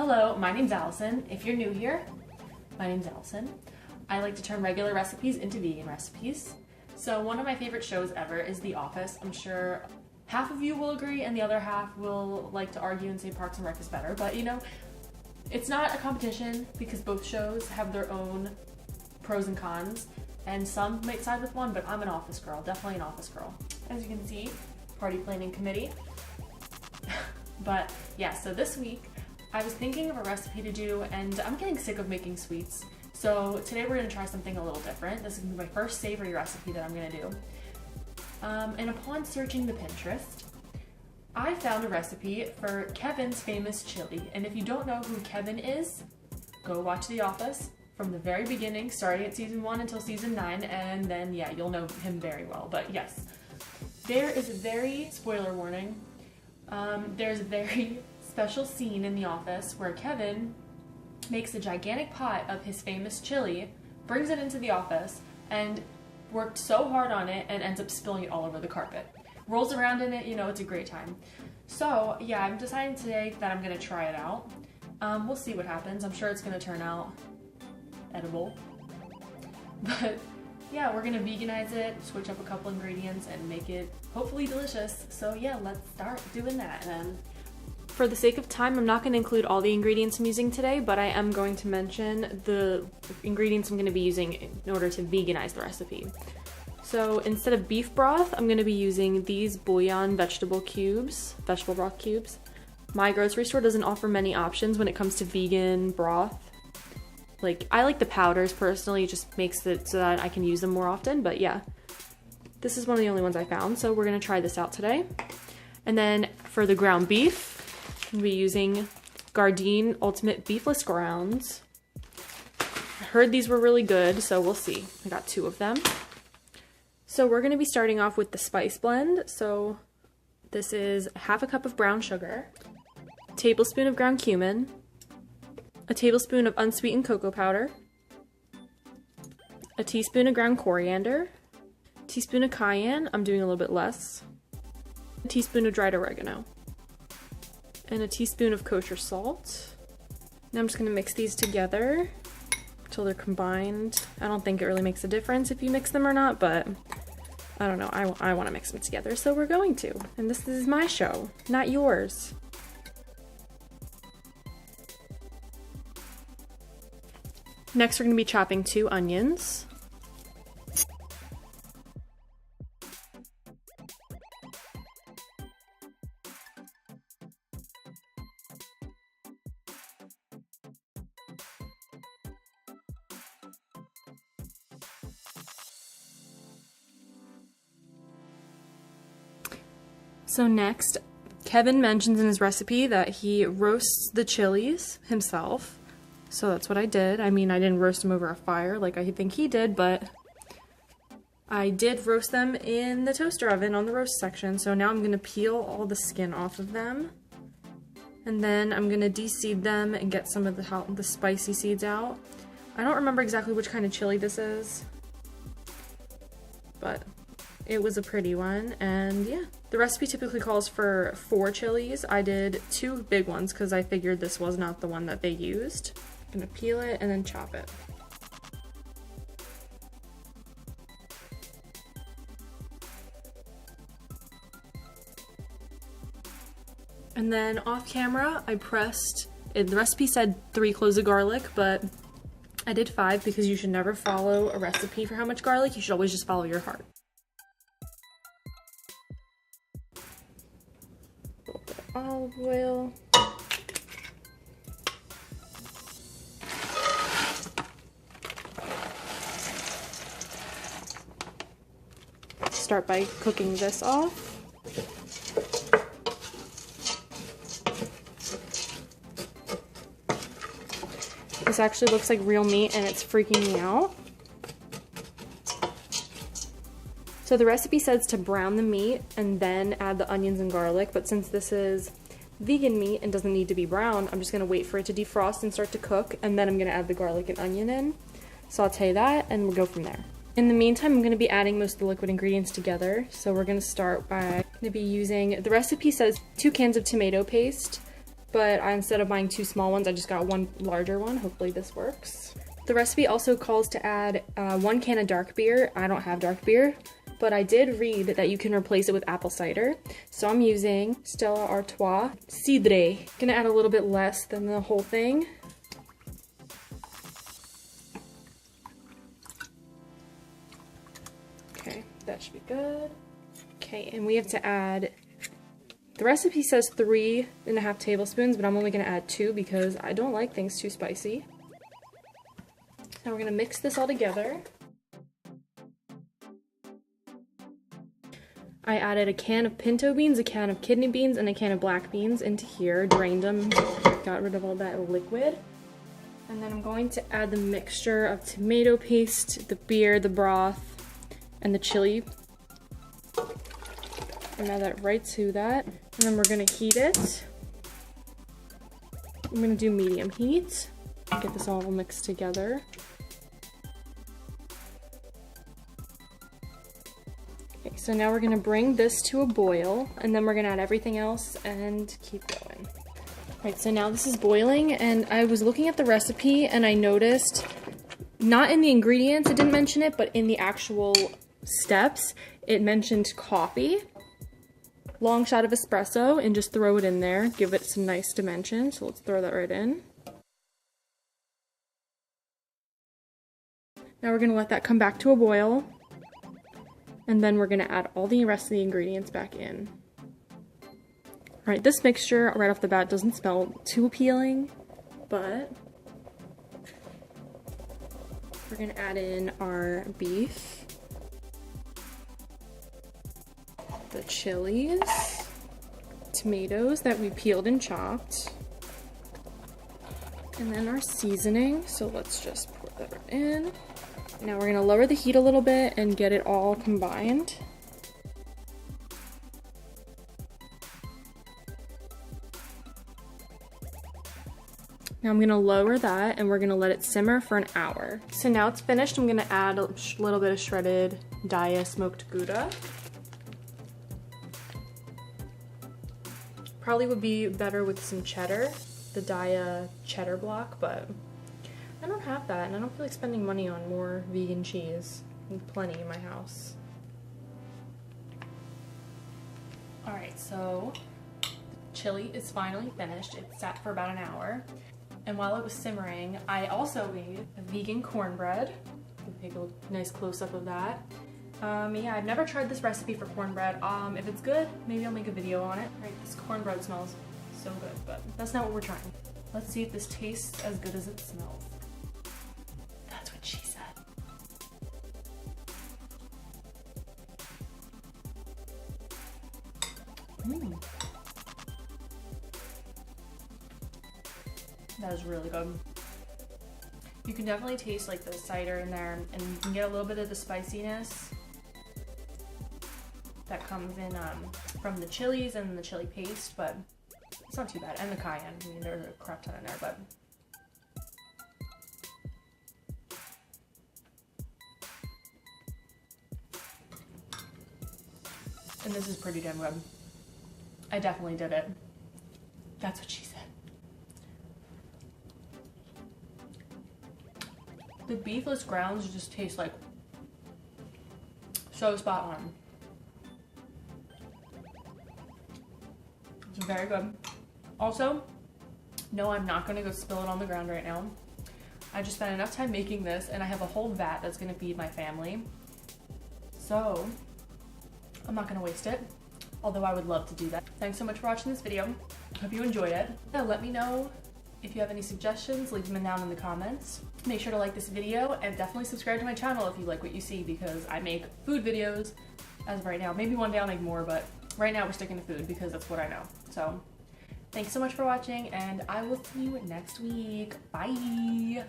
Hello, my name's Allison. If you're new here, my name's Allison. I like to turn regular recipes into vegan recipes. So one of my favorite shows ever is The Office. I'm sure half of you will agree and the other half will like to argue and say Parks and Rec is better, but you know, it's not a competition because both shows have their own pros and cons, and some might side with one, but I'm an Office girl, definitely an Office girl. As you can see, party planning committee. But yeah, so this week I was thinking of a recipe to do, and I'm getting sick of making sweets. So today we're gonna try something a little different. This is gonna be my first savory recipe that I'm gonna do. And upon searching the Pinterest, I found a recipe for Kevin's famous chili. And if you don't know who Kevin is, go watch The Office from the very beginning, starting at season 1 until season 9, and then yeah, you'll know him very well. But yes, there is a very, spoiler warning, there's a very special scene in The Office where Kevin makes a gigantic pot of his famous chili, brings it into the office, and worked so hard on it and ends up spilling it all over the carpet. Rolls around in it, you know, it's a great time. So yeah, I'm deciding today that I'm gonna try it out. We'll see what happens. I'm sure it's gonna turn out edible. But yeah, we're gonna veganize it, switch up a couple ingredients, and make it hopefully delicious. So yeah, let's start doing that then. For the sake of time, I'm not going to include all the ingredients I'm using today, but I am going to mention the ingredients I'm going to be using in order to veganize the recipe. So instead of beef broth, I'm going to be using these bouillon vegetable broth cubes. My grocery store doesn't offer many options when it comes to vegan broth. Like, I like the powders personally, it just makes it so that I can use them more often, but yeah. This is one of the only ones I found, so we're going to try this out today. And then for the ground beef, I'm going to be using Gardein Ultimate Beefless Grounds. I heard these were really good, so we'll see. I got 2 of them. So we're going to be starting off with the spice blend. So this is half a cup of brown sugar, a tablespoon of ground cumin, a tablespoon of unsweetened cocoa powder, a teaspoon of ground coriander, a teaspoon of cayenne, I'm doing a little bit less, a teaspoon of dried oregano, and a teaspoon of kosher salt. Now I'm just going to mix these together until they're combined. I don't think it really makes a difference if you mix them or not, but I don't know, I want to mix them together, so we're going to. And this is my show, not yours. Next we're going to be chopping 2 onions. So next, Kevin mentions in his recipe that he roasts the chilies himself. So that's what I did. I mean, I didn't roast them over a fire like I think he did, but I did roast them in the toaster oven on the roast section. So now I'm going to peel all the skin off of them. And then I'm going to de-seed them and get some of the spicy seeds out. I don't remember exactly which kind of chili this is, but it was a pretty one, and yeah. The recipe typically calls for 4 chilies. I did 2 big ones because I figured this was not the one that they used. I'm gonna peel it and then chop it. And then off camera, I pressed, the recipe said 3 cloves of garlic, but I did 5 because you should never follow a recipe for how much garlic. You should always just follow your heart. A little bit of olive oil. Start by cooking this off. This actually looks like real meat and it's freaking me out. So the recipe says to brown the meat and then add the onions and garlic, but since this is vegan meat and doesn't need to be brown, I'm just gonna wait for it to defrost and start to cook, and then I'm gonna add the garlic and onion in, saute that, and we'll go from there. In the meantime, I'm gonna be adding most of the liquid ingredients together. So we're gonna start by, gonna be using, the recipe says 2 cans of tomato paste, but instead of buying 2 small ones, I just got 1 larger one. Hopefully this works. The recipe also calls to add 1 can of dark beer. I don't have dark beer, but I did read that you can replace it with apple cider. So I'm using Stella Artois Cidre. Gonna add a little bit less than the whole thing. Okay, that should be good. Okay, and we have to add, the recipe says 3.5 tablespoons, but I'm only gonna add 2 because I don't like things too spicy. Now we're gonna mix this all together. I added a can of pinto beans, a can of kidney beans, and a can of black beans into here, drained them, got rid of all that liquid. And then I'm going to add the mixture of tomato paste, the beer, the broth, and the chili. And add that right to that. And then we're gonna heat it. I'm gonna do medium heat. Get this all mixed together. Okay, so now we're gonna bring this to a boil, and then we're gonna add everything else and keep going. Right, so now this is boiling, and I was looking at the recipe and I noticed, not in the ingredients, it didn't mention it, but in the actual steps, it mentioned coffee. Long shot of espresso, and just throw it in there, give it some nice dimension, so let's throw that right in. Now we're gonna let that come back to a boil. And then we're gonna add all the rest of the ingredients back in. All right, this mixture right off the bat doesn't smell too appealing, but we're gonna add in our beef, the chilies, tomatoes that we peeled and chopped, and then our seasoning. So let's just pour that right in. Now we're gonna lower the heat a little bit and get it all combined. Now I'm gonna lower that and we're gonna let it simmer for an hour. So now it's finished. I'm gonna add a little bit of shredded Daya smoked Gouda. Probably would be better with some cheddar, the Daya cheddar block, but I don't have that, and I don't feel like spending money on more vegan cheese. There's plenty in my house. Alright, so the chili is finally finished. It sat for about an hour. And while it was simmering, I also made a vegan cornbread. Take a nice close-up of that. Yeah, I've never tried this recipe for cornbread. If it's good, maybe I'll make a video on it. Right, this cornbread smells so good, but that's not what we're trying. Let's see if this tastes as good as it smells. That's what she said. That is really good. You can definitely taste like the cider in there, and you can get a little bit of the spiciness that comes in from the chilies and the chili paste, but it's not too bad. And the cayenne, I mean, there's a crap ton in there, but and this is pretty damn good. I definitely did it. That's what she said. The beefless grounds just taste like so spot on. It's very good. Also, no, I'm not gonna go spill it on the ground right now. I just spent enough time making this, and I have a whole vat that's gonna feed my family. So I'm not gonna waste it, although I would love to do that. Thanks so much for watching this video. Hope you enjoyed it. Yeah, let me know if you have any suggestions, leave them down in the comments. Make sure to like this video and definitely subscribe to my channel if you like what you see, because I make food videos as of right now. Maybe one day I'll make more, but right now we're sticking to food because that's what I know. So thanks so much for watching, and I will see you next week. Bye.